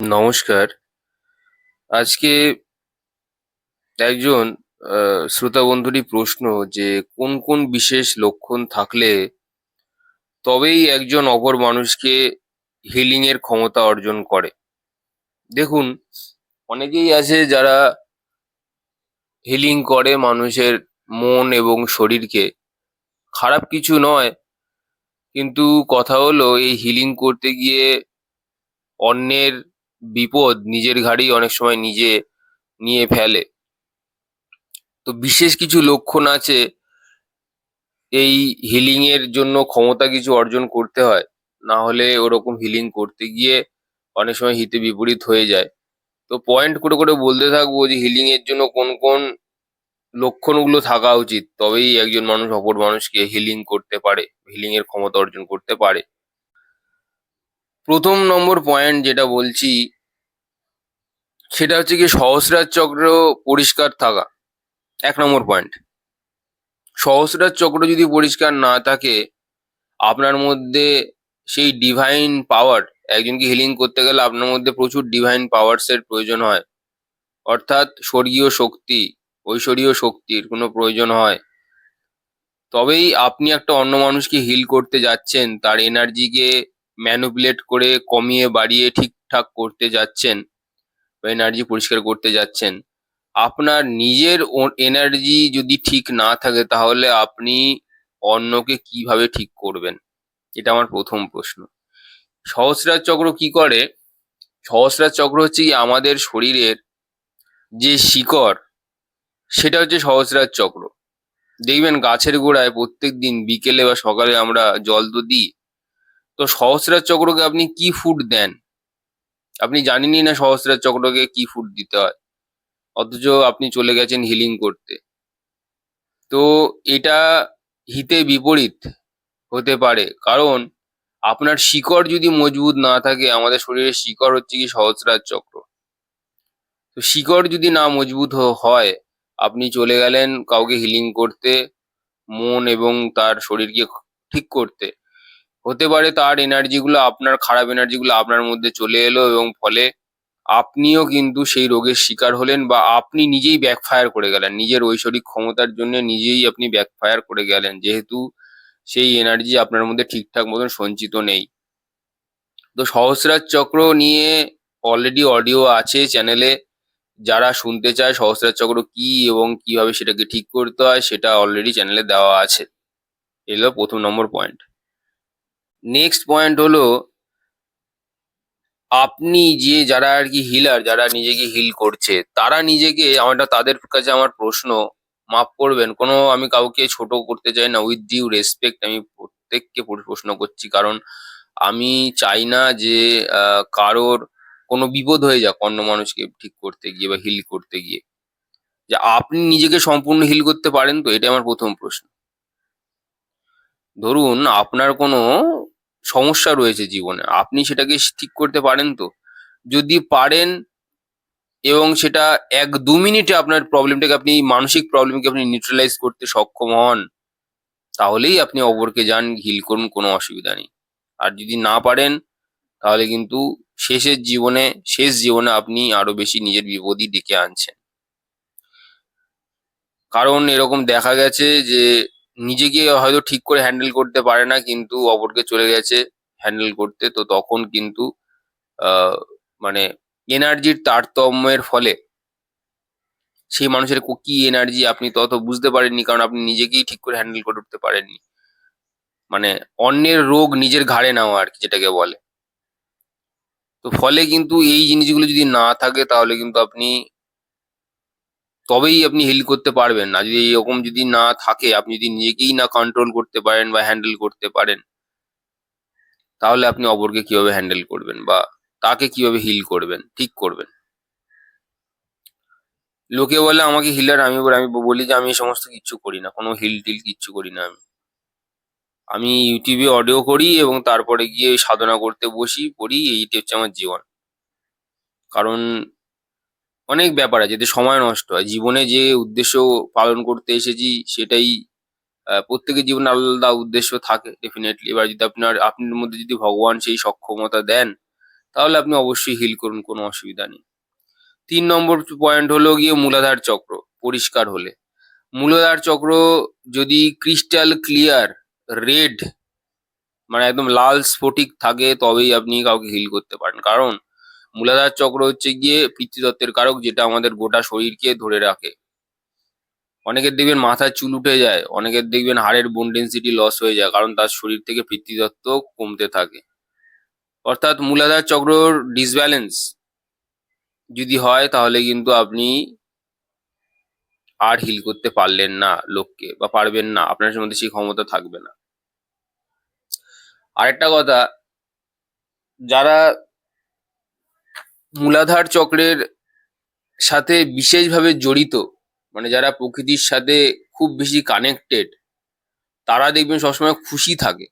নমস্কার। আজকে একজন শ্রোতা বন্ধুরই প্রশ্ন যে কোন কোন বিশেষ লক্ষণ থাকলে তবেই একজন অপর মানুষকে হিলিং এর ক্ষমতা অর্জন করে। দেখুন, অনেকেই আছে যারা হিলিং করে মানুষের মন এবং শরীরকে। খারাপ কিছু নয়, কিন্তু কথা হলো এই হিলিং করতে গিয়ে অন্যের বিপদ নিজের ঘাড়েই অনেক সময় নিজে নিয়ে ফেলে। তো বিশেষ কিছু লক্ষণ আছে, এই হিলিং এর জন্য ক্ষমতা কিছু অর্জন করতে হয়, না হলে ওরকম হিলিং করতে গিয়ে অনেক সময় হিতে বিপরীত হয়ে যায়। তো পয়েন্ট করে করে বলতে থাকবো যে হিলিং এর জন্য কোন কোন লক্ষণগুলো থাকা উচিত, তবেই একজন মানুষ অপর মানুষকে হিলিং করতে পারে, হিলিং এর ক্ষমতা অর্জন করতে পারে। প্রথম নম্বর পয়েন্ট যেটা বলছি, সেটা হচ্ছে কি সহস্রার চক্র পরিষ্কার থাকা। 1 নম্বর পয়েন্ট, সহস্রার চক্র যদি পরিষ্কার না থাকে, আপনার মধ্যে সেই ডিভাইন পাওয়ার, একজনকে হিলিং করতে গেলে আপনার মধ্যে প্রচুর ডিভাইন পাওয়ার্স এর প্রয়োজন হয়, অর্থাৎ স্বর্গীয় শক্তি, ঐশ্বরীয় শক্তির কোনো প্রয়োজন হয়। তবেই আপনি একটা অন্য মানুষকে হিল করতে যাচ্ছেন, তার এনার্জিকে ম্যানুপুলেট করে কমিয়ে বাড়িয়ে ঠিকঠাক করতে যাচ্ছেন বা এনার্জি পরিষ্কার করতে যাচ্ছেন। আপনার নিজের এনার্জি যদি ঠিক না থাকে, তাহলে আপনি অন্যকে কিভাবে ঠিক করবেন? এটা আমার প্রথম প্রশ্ন। সহস্রার চক্র কি করে? সহস্রার চক্র হচ্ছে কি আমাদের শরীরের যে শিকড়, সেটা হচ্ছে সহস্রার চক্র। দেখবেন গাছের গোড়ায় প্রত্যেকদিন বিকেলে বা সকালে আমরা জল তো দিই। তো সহস্রার চক্রকে আপনি কি ফুড দেন? আপনি জানেনই না সহস্রার চক্রকে কি ফুড দিতে হয়, অথচ আপনি চলে গেছেন হিলিং করতে। তো এটা হিতে বিপরীত হতে পারে, কারণ আপনার শিকড় যদি মজবুত না থাকে, আমাদের শরীরের শিকড় হচ্ছে কি সহস্রার চক্র। তো শিকড় যদি না মজবুত হয়, আপনি চলে গেলেন কাউকে হিলিং করতে, মন এবং তার শরীরকে ঠিক করতে। হতে পারে তার এনার্জিগুলো, আপনার খারাপ এনার্জিগুলো আপনার মধ্যে চলে এলো এবং ফলে আপনিও কিন্তু সেই রোগের শিকার হলেন, বা আপনি নিজেই ব্যাকফায়ার করে গেলেন। নিজের ঐশ্বরিক ক্ষমতার জন্য নিজেই আপনি ব্যাকফায়ার করে গেলেন, যেহেতু সেই এনার্জি আপনার মধ্যে ঠিকঠাক মতন সঞ্চিত নেই। তো সহস্রার চক্র নিয়ে অলরেডি অডিও আছে চ্যানেলে। যারা শুনতে চায় সহস্রার চক্র কি এবং কিভাবে সেটাকে ঠিক করতে হয়, সেটা অলরেডি চ্যানেলে দেওয়া আছে। এলো প্রথম নম্বর পয়েন্ট। নেক্সট পয়েন্ট হলো, আপনি যে যারা আর কি হিলার, যারা নিজেকে হিল করছে, তারা নিজেকে, আমারটা তাদের কাছে আমার প্রশ্ন, মাফ করবেন, কোনো আমি কাউকে ছোট করতে চাই না, উইথ ডিউ রেসপেক্ট আমি প্রত্যেককে প্রশ্ন করছি, কারণ আমি চাই না যে কারোর কোনো বিপদ হয়ে যাক অন্য মানুষকে ঠিক করতে গিয়ে বা হিল করতে গিয়ে। যে আপনি নিজেকে সম্পূর্ণ হিল করতে পারেন তো, এটা আমার প্রথম প্রশ্ন। ধরুন আপনার কোনো সমস্যা রয়েছে জীবনে, আপনি সেটাকে ঠিক করতে পারেন তো? যদি পারেন এবং সেটা 1-2 মিনিটে আপনার প্রবলেমটাকে, আপনি মানসিক প্রবলেমকে আপনি নিউট্রালাইজ করতে সক্ষম হন, তাহলেই আপনি অপরকে যান হিল করুন, কোনো অসুবিধা নেই। আর যদি না পারেন, তাহলে কিন্তু শেষ জীবনে আপনি আরো বেশি নিজের বিপদই ডেকে আনছেন। কারণ এরকম দেখা গেছে যে নিজেকে হয়তো ঠিক করে হ্যান্ডেল করতে পারে না, কিন্তু অপরকে চলে গেছে হ্যান্ডেল করতে। তো তখন কিন্তু আহ মানে এনার্জির তারতম্যের ফলে সেই মানুষের কি এনার্জি আপনি তত বুঝতে পারেননি, কারণ আপনি নিজেকেই ঠিক করে হ্যান্ডেল করে উঠতে পারেননি। মানে অন্যের রোগ নিজের ঘাড়ে নেওয়া আর কি, যেটাকে বলে। তো ফলে কিন্তু এই জিনিসগুলো যদি না থাকে, তাহলে কিন্তু তবেই আপনি হিল করতে পারবেন। না, যদি এরকম যদি না থাকে, আপনি যদি নিজেকেই না কন্ট্রোল করতে পারেন বা হ্যান্ডেল করতে পারেন, তাহলে আপনি অপরকে কিভাবে হ্যান্ডেল করবেন বা তাকে কিভাবে হিল করবেন, ঠিক করবেন? লোকে বলে আমাকে হিলার, আমি বলি যে আমি এই সমস্ত কিচ্ছু করি না, কোনো হিল টিল কিচ্ছু করি না। আমি ইউটিউবে অডিও করি এবং তারপরে গিয়ে ওই সাধনা করতে বসি, পড়ি, এইটি হচ্ছে আমার জীবন। কারণ অনেক ব্যাপার আছে, এতে সময় নষ্ট হয়। জীবনে যে উদ্দেশ্য পালন করতে এসেছি, সেটাই প্রত্যেকের জীবনে আলাদা আলাদা উদ্দেশ্য থাকে ডেফিনেটলি। এবার যদি আপনার মধ্যে যদি ভগবান সেই সক্ষমতা দেন, তাহলে আপনি অবশ্যই হিল করুন, কোনো অসুবিধা নেই। 3 নম্বর পয়েন্ট হলো গিয়ে মূলাধার চক্র পরিষ্কার হলে। মূলাধার চক্র যদি ক্রিস্টাল ক্লিয়ার রেড, মানে একদম লাল স্ফটিক থাকে, তবেই আপনি কাউকে হিল করতে পারেন। কারণ মূলাধার চক্র হচ্ছে গিয়ে পিতৃতত্ত্বের কারক, যেটা আমাদের গোটা শরীরকে ধরে রাখে। অনেকের দেখবেন মাথায় চুল উঠে যায়, অনেকের দেখবেন হাড়ের বোন ডেন্সিটি লস হয়ে যায়, কারণ তার শরীর থেকে পিতৃতত্ত্ব কমতে থাকে। অর্থাৎ মূলাধার চক্রর ডিসব্যালেন্স যদি হয়, তাহলে কিন্তু আপনি আর হিল করতে পারলেন না লোককে, বা পারবেন না, আপনার মধ্যে সেই ক্ষমতা থাকবে না। আরেকটা কথা, যারা মূলাধার চক্রের সাথে বিশেষভাবে জড়িত, মানে যারা প্রকৃতির সাথে খুব বেশি কানেক্টেড, তারা দেখবেন সবসময় খুশি থাকে,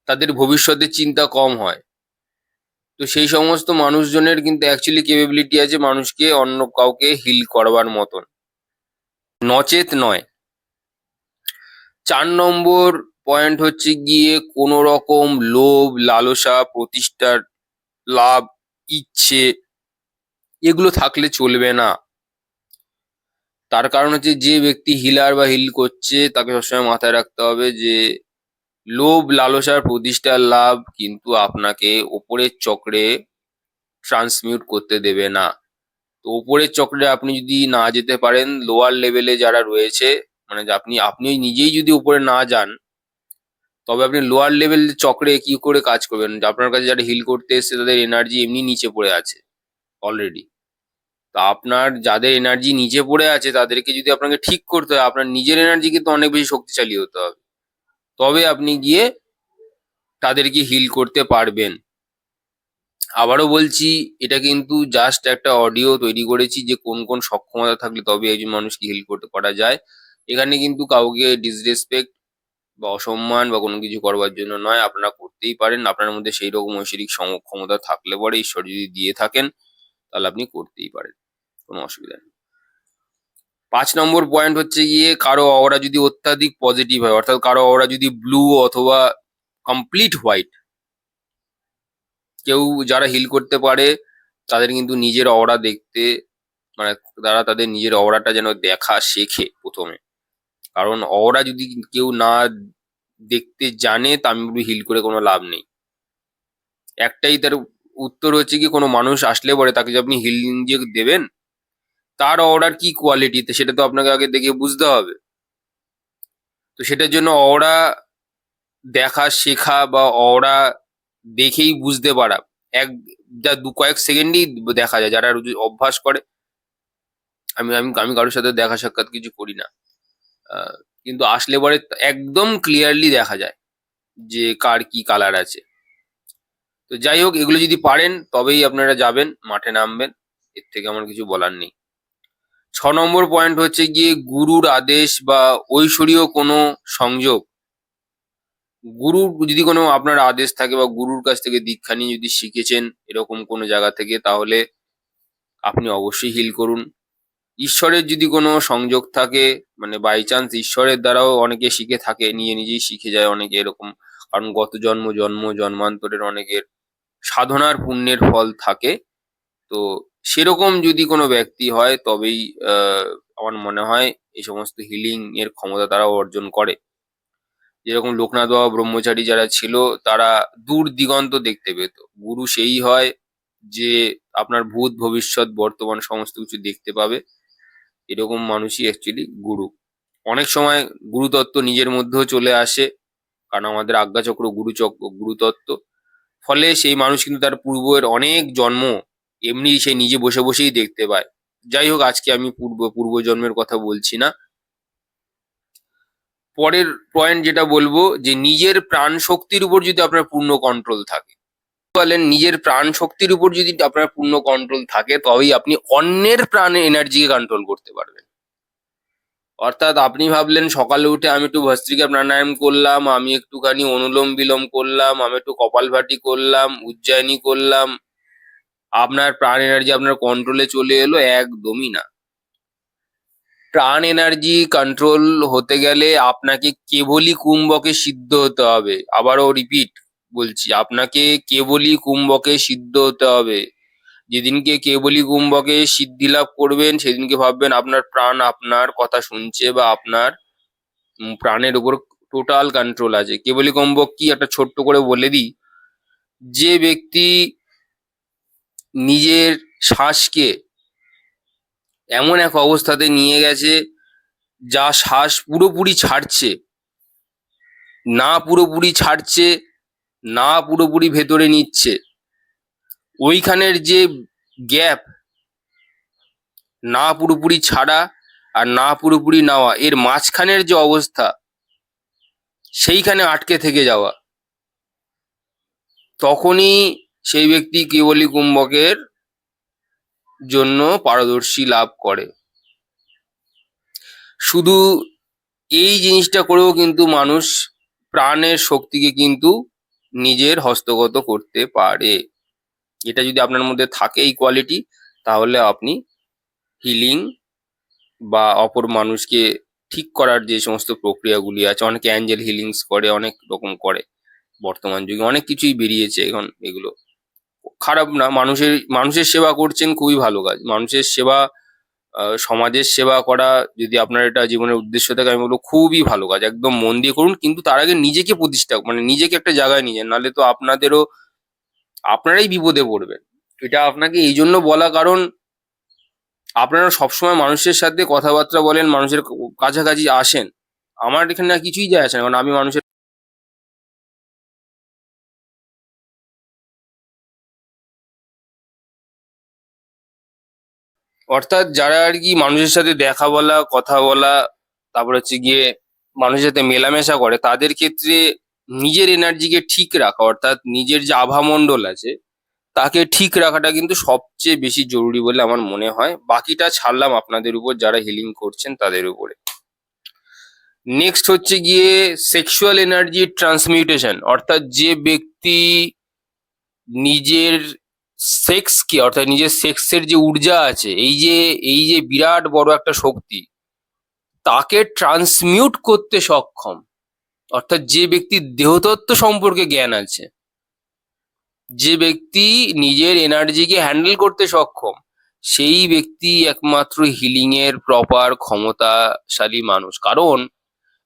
তাদের ভবিষ্যতের চিন্তা কম হয়। তো সেই সমস্ত মানুষজনের কিন্তু অ্যাকচুয়ালি কেপেবিলিটি আছে মানুষকে অন্য কাউকে হিল করবার মতন, নচেত নয়। 4 নম্বর পয়েন্ট হচ্ছে গিয়ে কোনো রকম লোভ, লালসা, প্রতিষ্ঠার লাভ, ইচ্ছে, এগুলো থাকলে চলবে না। তার কারণ হচ্ছে, যে ব্যক্তি হিলার বা হিল করছে তাকে সবসময় মাথায় রাখতে হবে যে লোভ, লালসার, প্রতিষ্ঠার লাভ কিন্তু আপনাকে ওপরের চক্রে ট্রান্সমিউট করতে দেবে না। তো ওপরের চক্রে আপনি যদি না যেতে পারেন, লোয়ার লেভেলে যারা রয়েছে, মানে যে আপনি নিজেই যদি উপরে না যান, তবে আপনি লোয়ার লেভেল চক্রে কি করে কাজ করবেন? আপনার কাছে যারা হিল করতে এসছে তাদের এনার্জি এমনি নিচে পড়ে আছে অলরেডি। তা আপনার যাদের এনার্জি নিচে পড়ে আছে তাদেরকে যদি আপনাকে ঠিক করতে হয়, আপনার নিজের এনার্জি কিন্তু অনেক বেশি শক্তিশালী হতে হবে, তবে আপনি গিয়ে তাদেরকে হিল করতে পারবেন। আবারও বলছি, এটা কিন্তু জাস্ট একটা অডিও তৈরি করেছি যে কোন কোন সক্ষমতা থাকলে তবে একজন মানুষকে হিল করতে করা যায়। এখানে কিন্তু কাউকে ডিসরেসপেক্ট বা অসম্মান বা কোনো কিছু করবার জন্য নয়। আপনারা করতেই পারেন, আপনার মধ্যে সেই রকম ঐশ্বরিক ক্ষমতা থাকলে পরে, ঈশ্বর যদি দিয়ে থাকেন, তাহলে আপনি করতেই পারেন, কোনো অসুবিধা নেই। 5 নম্বর পয়েন্ট হচ্ছে গিয়ে কারো অরা যদি অত্যাধিক পজিটিভ হয়, অর্থাৎ কারো অরা যদি ব্লু অথবা কমপ্লিট হোয়াইট, কেউ যারা হিল করতে পারে তাদের কিন্তু নিজের অরা দেখতে, মানে তারা তাদের নিজের অরাটা যেন দেখা শেখে প্রথমে। কারণ অরা যদি কেউ না দেখতে জানে, তা আমি বলবো হিল করে কোনো লাভ নেই। একটাই তার উত্তর হচ্ছে কি, কোনো মানুষ আসলে পরে তাকে যে আপনি হিলিং যে দেবেন, তার অরার কি কোয়ালিটিতে, সেটা তো আপনাকে আগে দেখে বুঝতে হবে। তো সেটার জন্য অরা দেখা শেখা বা অরা দেখেই বুঝতে পারা, এক যা কয়েক সেকেন্ডেই দেখা যায় যারা যদি অভ্যাস করে। আমি আমি আমি কারোর সাথে দেখা সাক্ষাৎ কিছু করি না, কিন্তু আসলে পরে একদম ক্লিয়ারলি দেখা যায় যে কার কি কালার আছে। তো যাই হোক, এগুলো যদি পারেন তবেই আপনারা যাবেন, মাঠে নামবেন, এর থেকে আমার কিছু বলার নেই। 6 নম্বর পয়েন্ট হচ্ছে গিয়ে গুরুর আদেশ বা ঐশ্বরীয় কোনো সংযোগ। গুরুর যদি কোনো আপনার আদেশ থাকে বা গুরুর কাছ থেকে দীক্ষা নিয়ে যদি শিখেছেন এরকম কোনো জায়গা থেকে, তাহলে আপনি অবশ্যই হিল করুন। ঈশ্বরের যদি কোনো সংযোগ থাকে, মানে বাই চান্স ঈশ্বরের দ্বারাও অনেকে শিখে থাকে, নিজেই শিখে যায় অনেকে এরকম। কারণ গত জন্মান্তরের অনেকের সাধনার পুণ্যের ফল থাকে। তো সেরকম যদি কোনো ব্যক্তি হয়, তবেই আমার মনে হয় এই সমস্ত হিলিং এর ক্ষমতা তারা অর্জন করে। যেরকম লোকনাথ বাবা ব্রহ্মচারী যারা ছিল, তারা দূর দিগন্ত দেখতে পেত। গুরু সেই হয় যে আপনার ভূত, ভবিষ্যৎ, বর্তমান সমস্ত কিছু দেখতে পাবে। এরকম মানুষই অ্যাকচুয়ালি গুরু। অনেক সময় গুরুতত্ত্ব নিজের মধ্যেও চলে আসে, কারণ আমাদের আজ্ঞাচক্র গুরুতত্ত্ব। ফলে সেই মানুষ কিন্তু তার পূর্বের অনেক জন্ম এমনি সে নিজে বসে বসেই দেখতে পায়। যাই হোক, আজকে আমি পূর্বজন্মের কথা বলছি না। পরের পয়েন্ট যেটা বলবো, যে নিজের প্রাণ শক্তির উপর যদি আপনার পূর্ণ কন্ট্রোল থাকে, বলেন নিজের প্রাণ শক্তির উপর যদি আপনার পূর্ণ কন্ট্রোল থাকে, তবেই আপনি অন্যের প্রাণের এনার্জিকে কন্ট্রোল করতে পারবেন। অর্থাৎ আপনি ভাবলেন সকালে উঠে আমি একটু ভস্ত্রিকা প্রাণায়াম করলাম, আমি একটুখানি অনুলোম বিলোম করলাম, আমি একটু কপালভাতি করলাম, উজ্জয়িনী করলাম, আপনার প্রাণ এনার্জি আপনার কন্ট্রোলে চলে এলো, একদমই না। প্রাণ এনার্জি কন্ট্রোল হতে গেলে আপনাকে কেবলই কুম্ভকে সিদ্ধ হতে হবে। আবারও রিপিট, বলছি, আপনাকে কেবলই কুম্ভকে সিদ্ধ হতে হবে। যেদিনকে কেবলই কুম্ভকে সিদ্ধি লাভ করবেন সেদিনকে ভাববেন আপনার প্রাণ আপনার কথা শুনছে বা আপনার প্রাণের উপর টোটাল কন্ট্রোল আছে। কেবলই কুম্ভক কি একটা ছোট্ট করে বলে দিই, যে ব্যক্তি নিজের শ্বাসকে এমন এক অবস্থাতে নিয়ে গেছে যা শ্বাস পুরোপুরি ছাড়ছে, না পুরোপুরি ছাড়ছে, না পুরোপুরি ভেতরে নিচ্ছে, ওইখানের যে গ্যাপ, না পুরোপুরি ছাড়া আর না পুরোপুরি নেওয়া, এর মাঝখানের যে অবস্থা, সেইখানে আটকে থেকে যাওয়া, তখনই সেই ব্যক্তি কেবলই কুম্ভকের জন্য পারদর্শী লাভ করে। শুধু এই জিনিসটা করেও কিন্তু মানুষ প্রাণের শক্তিকে কিন্তু নিজের হস্তগত করতে পারে। এটা যদি আপনার মধ্যে থাকে এই কোয়ালিটি, তাহলে আপনি হিলিং বা অপর মানুষকে ঠিক করার যে সমস্ত প্রক্রিয়াগুলি আছে, অনেকে অ্যাঞ্জেল হিলিংস করে, অনেক রকম করে। বর্তমান যুগে অনেক কিছুই বেরিয়েছে এখন, এগুলো খারাপ না। মানুষের সেবা করছেন, খুবই ভালো কাজ। মানুষের সেবা, সমাজের সেবা করা যদি আপনার এটা জীবনের উদ্দেশ্য থাকে, আমি বলবো খুবই ভালো কাজ, একদম মন দিয়ে করুন। কিন্তু তার আগে নিজেকে প্রতিষ্ঠা, মানে নিজেকে একটা জায়গায় নিয়ে যান, নাহলে তো আপনারাই বিপদে পড়বেন। এটা আপনাকে এই জন্য বলা, কারণ আপনারা সবসময় মানুষের সাথে কথাবার্তা বলেন, মানুষের কাছাকাছি আসেন। আমার এখানে আর কিছুই যায় আসে না, কারণ আমি মানুষের, অর্থাৎ যারা আর কি মানুষের সাথে দেখা বলা, কথা বলা, তারপর হচ্ছে গিয়ে মানুষের সাথে মেলামেশা করে, তাদের ক্ষেত্রে নিজের এনার্জিকে ঠিক রাখা, অর্থাৎ নিজের যে আভামণ্ডল আছে তাকে ঠিক রাখাটা কিন্তু সবচেয়ে বেশি জরুরি বলে আমার মনে হয়। বাকিটা ছাড়লাম আপনাদের উপর, যারা হিলিং করছেন তাদের উপরে। নেক্সট হচ্ছে গিয়ে সেক্সুয়াল এনার্জি ট্রান্সমিউটেশন, অর্থাৎ যে ব্যক্তি নিজের সেক্সকে, অর্থাৎ নিজের সেক্সের যে ঊর্জা আছে, এই যে বিরাট বড় একটা শক্তি, তাকে ট্রান্সমিউট করতে সক্ষম, অর্থাৎ যে ব্যক্তির দেহতত্ত্ব সম্পর্কে জ্ঞান আছে, যে ব্যক্তি নিজের এনার্জিকে হ্যান্ডেল করতে সক্ষম, সেই ব্যক্তি একমাত্র হিলিং এর প্রপার ক্ষমতাশালী মানুষ। কারণ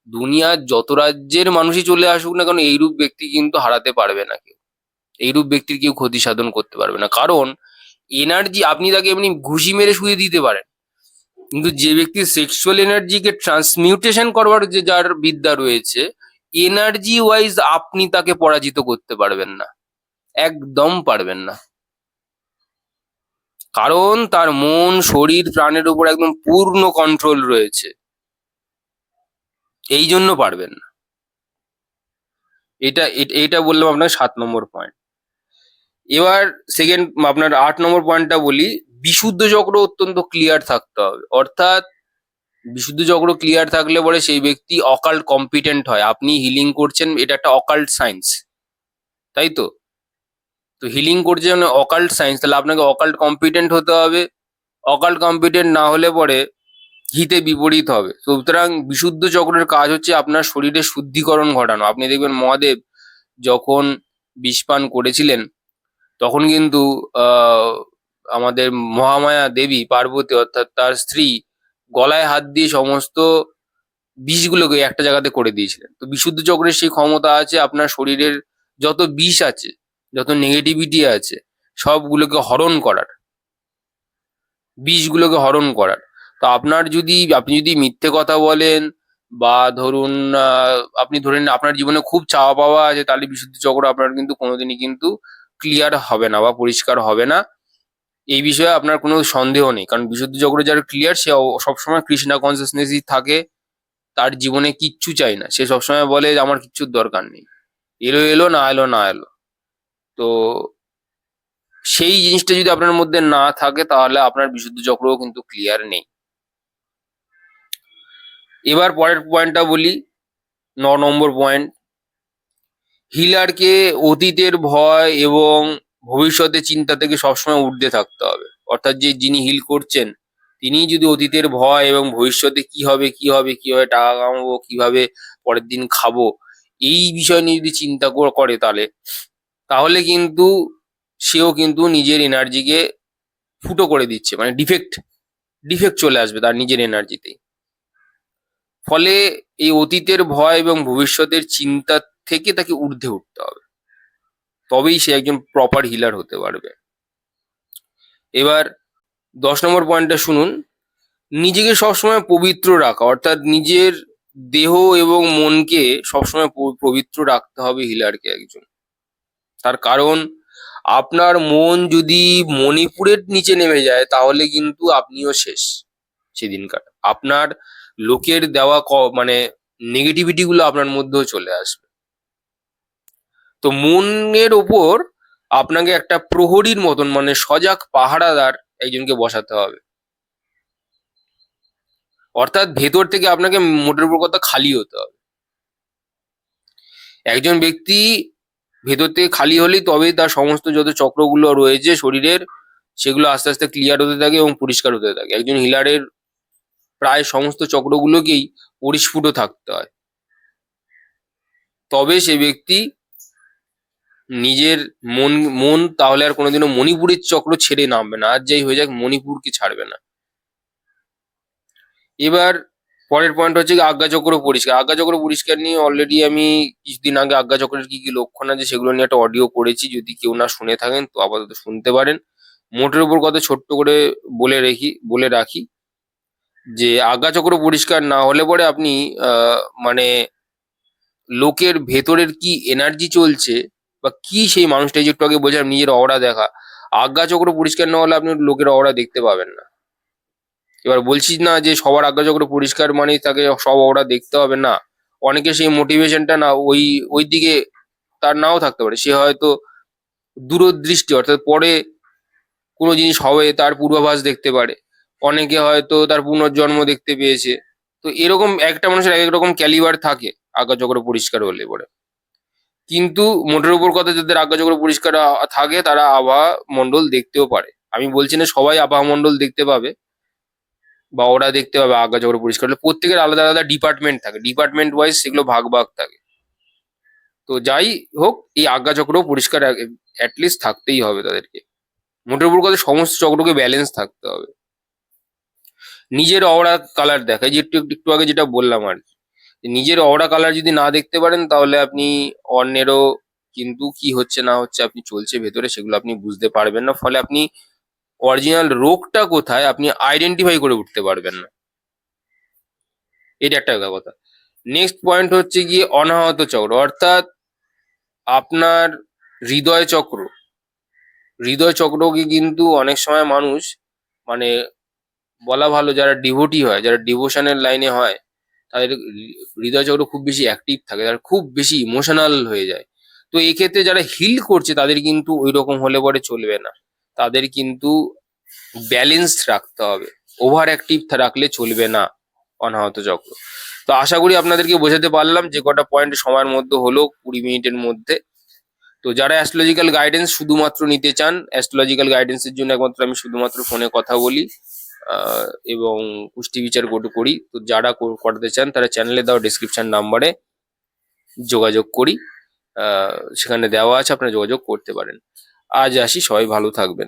দুনিয়ার যত রাজ্যের মানুষই চলে আসুক না কেন, এইরূপ ব্যক্তি কিন্তু হারাতে পারবে না কেউ, এইরূপ ব্যক্তির কেউ ক্ষতি সাধন করতে পারবে না। কারণ এনার্জি আপনি তাকে এমনি ঘুষি মেরে শুয়ে দিতে পারেন, কিন্তু যে ব্যক্তির সেক্সুয়াল এনার্জিকে ট্রান্সমিউটেশন করবার যে যার বিদ্যা রয়েছে, এনার্জি ওয়াইজ আপনি তাকে পরাজিত করতে পারবেন না, একদম পারবেন না। কারণ তার মন, শরীর, প্রাণের উপর একদম পূর্ণ কন্ট্রোল রয়েছে, এই জন্য পারবেন না। এটা বললাম আপনার 7 নম্বর পয়েন্ট। এবার সেকেন্ড, আপনার 8 নম্বর পয়েন্টটা বলি। বিশুদ্ধ চক্র অত্যন্ত ক্লিয়ার থাকতে হবে, অর্থাৎ বিশুদ্ধ চক্র ক্লিয়ার থাকলে পরে সেই ব্যক্তি অকাল্ট কম্পিটেন্ট হয়। আপনি হিলিং করছেন, এটা একটা অকাল্ট সায়েন্স, তাই তো? তো হিলিং করছেন অকাল্ট সায়েন্স, তাহলে আপনাকে অকাল্ট কম্পিটেন্ট হতে হবে। অকাল্ট কম্পিটেন্ট না হলে পরে হিতে বিপরীত হবে। সুতরাং বিশুদ্ধ চক্রের কাজ হচ্ছে আপনার শরীরের শুদ্ধিকরণ ঘটানো। আপনি দেখবেন মহাদেব যখন বিষপান করেছিলেন, তখন কিন্তু আহ আমাদের মহামায়া দেবী পার্বতী, অর্থাৎ তার স্ত্রী, গলায় হাত দিয়ে সমস্ত বিষগুলোকে একটা জায়গাতে করে দিয়েছিলেন। তো বিশুদ্ধ চক্রের সেই ক্ষমতা আছে আপনার শরীরের যত বিষ আছে, যত নেগেটিভিটি আছে, সবগুলোকে হরণ করার, বিষগুলোকে হরণ করার। তো আপনি যদি মিথ্যে কথা বলেন, বা ধরুন আপনি ধরে নিন আপনার জীবনে খুব চাওয়া পাওয়া আছে, তাহলে বিশুদ্ধ চক্র আপনার কিন্তু কোনোদিনই কিন্তু ক্লিয়ার হবে না বা পরিষ্কার হবে না। এই বিষয়ে আপনার কোনো সন্দেহ নেই, কারণ বিশুদ্ধ চক্র যার ক্লিয়ার, সে সবসময় কৃষ্ণা কনসিয়াসনেসই থাকে, তার জীবনে কিচ্ছু চাই না। সে সবসময় বলে যে আমার কিচ্ছুর দরকার নেই, এলো এলো, না এলো না এলো। তো সেই জিনিসটা যদি আপনার মধ্যে না থাকে, তাহলে আপনার বিশুদ্ধ চক্রও কিন্তু ক্লিয়ার নেই। এবার পরের পয়েন্টটা বলি, 9 নম্বর পয়েন্ট। হিলারকে অতীতের ভয় এবং ভবিষ্যতের চিন্তা থেকে সবসময় ঊর্ধ্বে থাকতে হবে। অর্থাৎ যিনি হিল করছেন, তিনি যদি অতীতের ভয় এবং ভবিষ্যতে কি হবে, কিভাবে টাকা কামাবো, কিভাবে পরের দিন খাবো, এই বিষয় নিয়ে যদি চিন্তা করে তাহলে কিন্তু সেও কিন্তু নিজের এনার্জিকে ফুটো করে দিচ্ছে, মানে ডিফেক্ট চলে আসবে তার নিজের এনার্জিতেই। ফলে এই অতীতের ভয় এবং ভবিষ্যতের চিন্তা থেকে তাকে ঊর্ধ্বে উঠতে হবে, তবেই সে একজন প্রপার হিলার হতে পারবে। এবার 10 নম্বর পয়েন্টটা শুনুন। নিজেকে সবসময় পবিত্র রাখা, অর্থাৎ নিজের দেহ এবং মনকে সবসময় পবিত্র রাখতে হবে হিলারকে একজন। তার কারণ আপনার মন যদি মণিপুরের নিচে নেমে যায় তাহলে কিন্তু আপনিও শেষ সেদিনকার। আপনার লোকের দেওয়া মানে নেগেটিভিটি গুলো আপনার মধ্যেও চলে আসবে। তো মনের ওপর আপনাকে একটা প্রহরীর মতন, মানে সজাগ পাহারাদার একজনকে বসাতে হবে। অর্থাৎ ভেতর থেকে আপনাকে মোটের উপর কথা খালি হতে হবে। একজন ব্যক্তি ভেতর থেকে খালি হলেই তবেই তার সমস্ত যত চক্রগুলো রয়েছে শরীরের, সেগুলো আস্তে আস্তে ক্লিয়ার হতে থাকে এবং পরিষ্কার হতে থাকে। একজন হিলারের প্রায় সমস্ত চক্রগুলোকেই পরিস্ফুট থাকতে হয়, তবে সে ব্যক্তি নিজের মন মন তাহলে আর কোনোদিনও মণিপুরের চক্র ছেড়ে নামবে না, আর যাই হয়ে যাক মণিপুরকে ছাড়বে না। এবার পরের পয়েন্ট হচ্ছে আজ্ঞাচক্র পরিষ্কার। আজ্ঞাচক্র পরিষ্কার নিয়ে অলরেডি আমি কিছুদিন আগে আজ্ঞাচক্রের কি কি লক্ষণ আছে সেগুলো নিয়ে একটা অডিও করেছি, যদি কেউ না শুনে থাকেন তো আপাতত শুনতে পারেন। মোটের উপর কথা ছোট্ট করে বলে রাখি যে আজ্ঞাচক্র পরিষ্কার না হলে পরে আপনি মানে লোকের ভেতরের কি এনার্জি চলছে বা কি সেই মানুষটা, যে একটু আগে বোঝালাম নিজের অরা দেখা, আজ্ঞাচক্র পরিষ্কার না হলে আপনি লোকের অরা দেখতে পাবেন না। এবার বলছি না যে সবার আজ্ঞাচক্র পরিষ্কার মানেই তাকে সব অরা দেখতে হবে, না। অনেকে সেই মোটিভেশনটা না ওই দিকে তার নাও থাকতে পারে, সে হয়তো দূরদৃষ্টি, অর্থাৎ পরে কোনো জিনিস হবে তার পূর্বাভাস দেখতে পারে। অনেকে হয়তো তার পুনর্জন্ম দেখতে পেয়েছে। তো এরকম একটা মানুষের এক এক রকম ক্যালিবার থাকে আজ্ঞাচক্র পরিষ্কার হলে পরে। কিন্তু মোটের উপর কথা যাদের আজ্ঞাচক্র পরিষ্কার থাকে তারা আবহাওয়া মণ্ডল দেখতেও পারে। আমি বলছি না সবাই আবহাওয়া মণ্ডল দেখতে পাবে বা ওরা দেখতে পাবে আজ্ঞাচক্র পরিষ্কার হলে, প্রত্যেকের আলাদা আলাদা ডিপার্টমেন্ট থাকে, ডিপার্টমেন্ট ওয়াইজ সেগুলো ভাগ ভাগ থাকে। তো যাই হোক, এই আজ্ঞাচক্র পরিষ্কার অ্যাটলিস্ট থাকতেই হবে তাদেরকে। মোটের উপর কথা সমস্ত চক্রকে ব্যালেন্স থাকতে হবে। নিজের অওরা কালার দেখা, যে একটু একটু আগে যেটা বললাম আর কি, নিজের অওরা কালার যদি না দেখতে পারেন তাহলে আপনি অন্যেরও কিন্তু কি হচ্ছে না হচ্ছে আপনি চলছে ভেতরে সেগুলো আপনি বুঝতে পারবেন না। ফলে আপনি অরিজিনাল রোগটা কোথায় আপনি আইডেন্টিফাই করে উঠতে পারবেন না। এটা একটা কথা। নেক্সট পয়েন্ট হচ্ছে গিয়ে অনাহত চক্র, অর্থাৎ আপনার হৃদয় চক্র। হৃদয় চক্রকে কিন্তু অনেক সময় মানুষ, মানে বলা ভালো যারা ডিভোটি হয়, যারা ডিভোশনের লাইনে হয়, তাদের হৃদয় চক্র খুব বেশি অ্যাক্টিভ থাকে, তারা খুব বেশি ইমোশনাল হয়ে যায়। তো এই ক্ষেত্রে যারা হিল করছে তাদের কিন্তু ওই রকম হলে পরে চলবে না, তাদের কিন্তু ব্যালেন্সড রাখতে হবে। ওভার অ্যাক্টিভ রাখলে চলবে না অনাহত চক্র। তো আশা করি আপনাদেরকে বোঝাতে পারলাম, যে কটা পয়েন্ট সময়ের মধ্যে হলো 20 মিনিটের মধ্যে। তো যারা অ্যাস্ট্রোলজিক্যাল গাইডেন্স শুধুমাত্র নিতে চান, অ্যাস্ট্রোলজিক্যাল গাইডেন্সের জন্য একমাত্র আমি শুধুমাত্র ফোনে কথা বলি এবং পুষ্টি বিচার করি। তো যারা করাতে চান তারা চ্যানেলে দেওয়া ডিসক্রিপশন নাম্বারে যোগাযোগ করি, সেখানে দেওয়া আছে, আপনারা যোগাযোগ করতে পারেন। আজ আসি, সবাই ভালো থাকবেন।